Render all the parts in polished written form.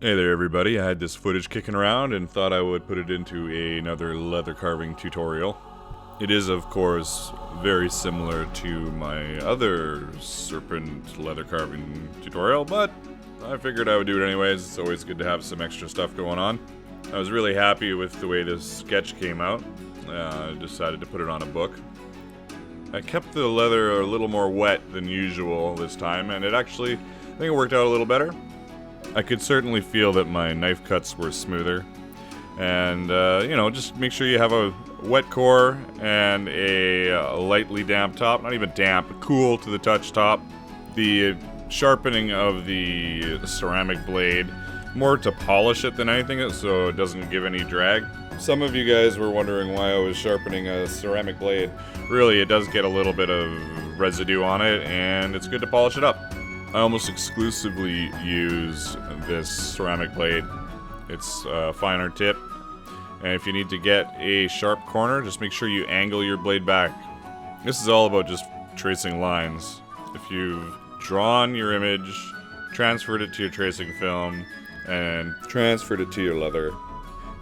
Hey there everybody, I had this footage kicking around and thought I would put it into another leather carving tutorial. It is of course very similar to my other serpent leather carving tutorial, but I figured I would do it anyways. It's always good to have some extra stuff going on. I was really happy with the way this sketch came out. I decided to put it on a book. I kept the leather a little more wet than usual this time, and I think it worked out a little better. I could certainly feel that my knife cuts were smoother. And, just make sure you have a wet core and a lightly damp top. Not even damp, but cool to the touch top. The sharpening of the ceramic blade, more to polish it than anything, so it doesn't give any drag. Some of you guys were wondering why I was sharpening a ceramic blade. Really, it does get a little bit of residue on it, and it's good to polish it up. I almost exclusively use this ceramic blade. It's a finer tip, and if you need to get a sharp corner, just make sure you angle your blade back. This is all about just tracing lines. If you've drawn your image, transferred it to your tracing film, and transferred it to your leather,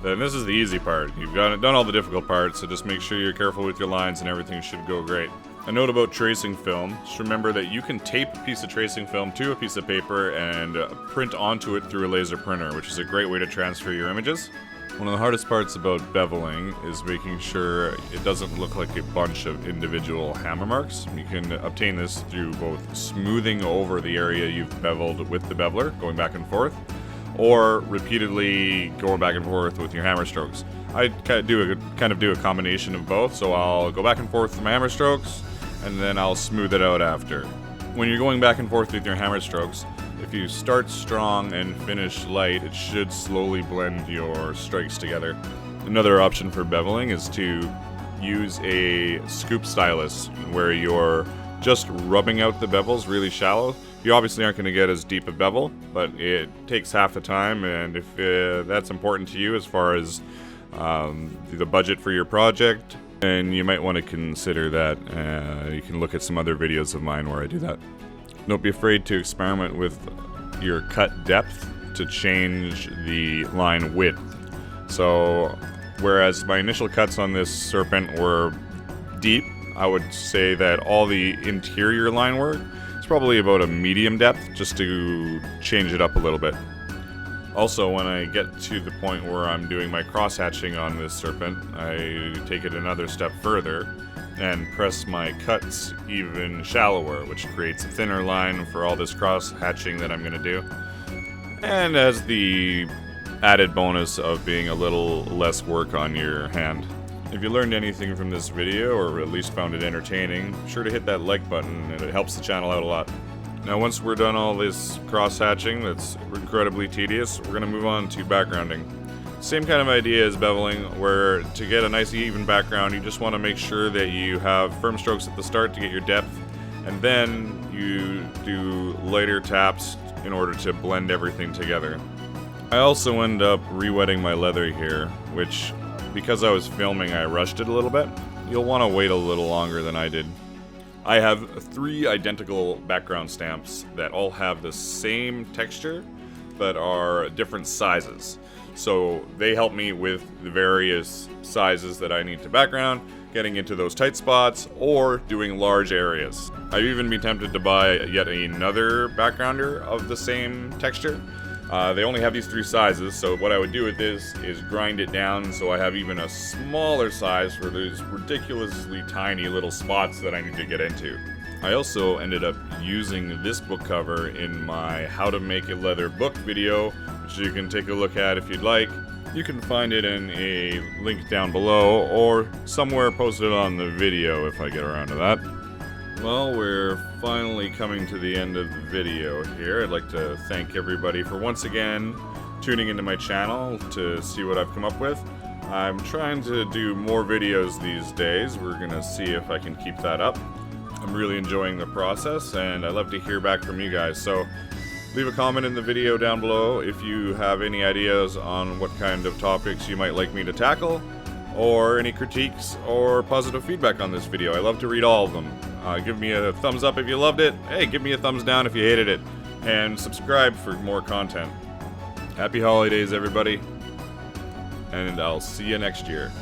then this is the easy part. You've done all the difficult parts, so just make sure you're careful with your lines and everything should go great. A note about tracing film, just remember that you can tape a piece of tracing film to a piece of paper and print onto it through a laser printer, which is a great way to transfer your images. One of the hardest parts about beveling is making sure it doesn't look like a bunch of individual hammer marks. You can obtain this through both smoothing over the area you've beveled with the beveler, going back and forth, or repeatedly going back and forth with your hammer strokes. I kind of do a combination of both, so I'll go back and forth with my hammer strokes, and then I'll smooth it out after. When you're going back and forth with your hammer strokes, if you start strong and finish light, it should slowly blend your strikes together. Another option for beveling is to use a scoop stylus, where you're just rubbing out the bevels really shallow. You obviously aren't going to get as deep a bevel, but it takes half the time, and if that's important to you as far as the budget for your project, and you might want to consider that. You can look at some other videos of mine where I do that. Don't be afraid to experiment with your cut depth to change the line width. So whereas my initial cuts on this serpent were deep, I would say that all the interior line work is probably about a medium depth, just to change it up a little bit. Also, when I get to the point where I'm doing my cross-hatching on this serpent, I take it another step further and press my cuts even shallower, which creates a thinner line for all this cross-hatching that I'm going to do. And as the added bonus of being a little less work on your hand. If you learned anything from this video, or at least found it entertaining, be sure to hit that like button, and it helps the channel out a lot. Now once we're done all this cross-hatching that's incredibly tedious, we're going to move on to backgrounding. Same kind of idea as beveling, where to get a nice even background, you just want to make sure that you have firm strokes at the start to get your depth, and then you do lighter taps in order to blend everything together. I also end up re-wetting my leather here, which, because I was filming, I rushed it a little bit. You'll want to wait a little longer than I did. I have 3 identical background stamps that all have the same texture, but are different sizes. So they help me with the various sizes that I need to background, getting into those tight spots, or doing large areas. I've even been tempted to buy yet another backgrounder of the same texture. They only have these 3 sizes, so what I would do with this is grind it down so I have even a smaller size for those ridiculously tiny little spots that I need to get into. I also ended up using this book cover in my How to Make a Leather Book video, which you can take a look at if you'd like. You can find it in a link down below, or somewhere posted on the video if I get around to that. Well, we're finally coming to the end of the video here. I'd like to thank everybody for once again tuning into my channel to see what I've come up with. I'm trying to do more videos these days. We're gonna see if I can keep that up. I'm really enjoying the process, and I'd love to hear back from you guys. So leave a comment in the video down below if you have any ideas on what kind of topics you might like me to tackle, or any critiques or positive feedback on this video. I love to read all of them. Give me a thumbs up if you loved it. Hey, give me a thumbs down if you hated it. And subscribe for more content. Happy holidays, everybody. And I'll see you next year.